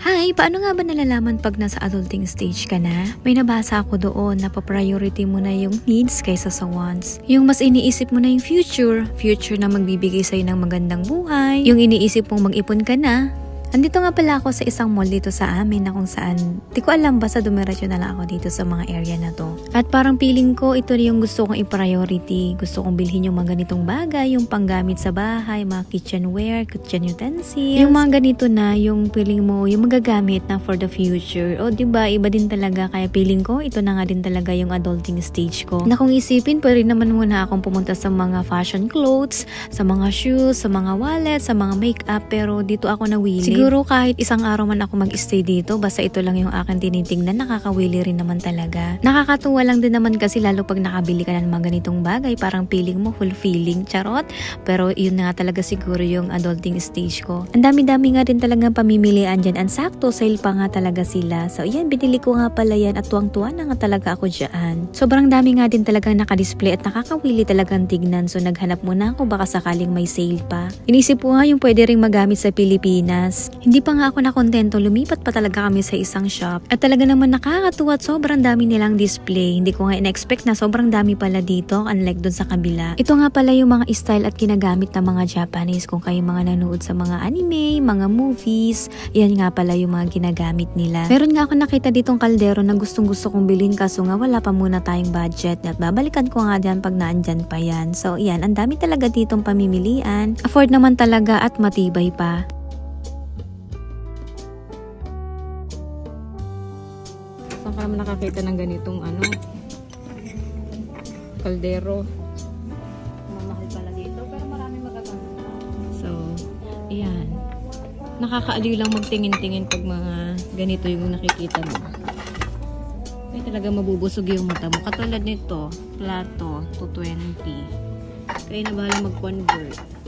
Hi! Paano nga ba nalalaman pag nasa adulting stage ka na? May nabasa ako doon na pa-priority mo na yung needs kaysa sa wants. Yung mas iniisip mo na yung future na magbibigay sa'yo ng magandang buhay. Yung iniisip mong mag-ipon ka na. Andito nga pala ako sa isang mall dito sa amin na kung saan, di ko alam basta dumiretso na lang ako dito sa mga area na to. At parang feeling ko ito yung gusto kong i-priority. Gusto kong bilhin yung mga ganitong bagay, yung panggamit sa bahay, mga kitchenware, kitchen utensils. Yung mga ganito na, yung feeling mo, yung magagamit na for the future. O diba, iba din talaga. Kaya feeling ko, ito na nga din talaga yung adulting stage ko. Na kung isipin, pwede naman muna akong pumunta sa mga fashion clothes, sa mga shoes, sa mga wallet, sa mga makeup. Pero dito ako nawili. Siguro kahit isang araw man ako mag-stay dito, basta ito lang yung akin tinitingnan, nakakawili rin naman talaga. Nakakatuwa lang din naman kasi lalo pag nakabili ka ng mga ganitong bagay, parang feeling mo fulfilling, charot. Pero yun nga talaga siguro yung adulting stage ko. Ang dami-dami nga din talagang pamimilian dyan. Ang sakto, sale pa nga talaga sila. So yan, binili ko nga pala yan at tuwang-tuwa na nga talaga ako dyan. Sobrang dami nga din talagang nakadisplay at nakakawili talagang tignan. So naghanap muna ako baka sakaling may sale pa. Inisip ko nga yung pwede ring magamit sa Pilipinas. Hindi pa nga ako nakontento, lumipat pa talaga kami sa isang shop. At talaga naman nakakatuwa at sobrang dami nilang display. Hindi ko nga in-expect na sobrang dami pala dito, unlike dun sa kabila. Ito nga pala yung mga style at ginagamit ng mga Japanese. Kung kayo mga nanood sa mga anime, mga movies, yan nga pala yung mga ginagamit nila. Meron nga ako nakita ditong kaldero na gustong-gusto kong bilhin kaso nga wala pa muna tayong budget at babalikan ko nga dyan pag naandyan pa yan. So yan, ang dami talaga ditong pamimilian. Afford naman talaga at matibay pa. Saan ka naman nakakita ng ganitong kaldero? Mamahal pala dito pero marami magaganda. So, ayan. Nakakaaliw lang magtingin-tingin pag mga ganito yung nakikita mo. Ay talaga mabubusog yung mata mo. Katulad nito, plato, 220. Kaya na bahala mag-convert.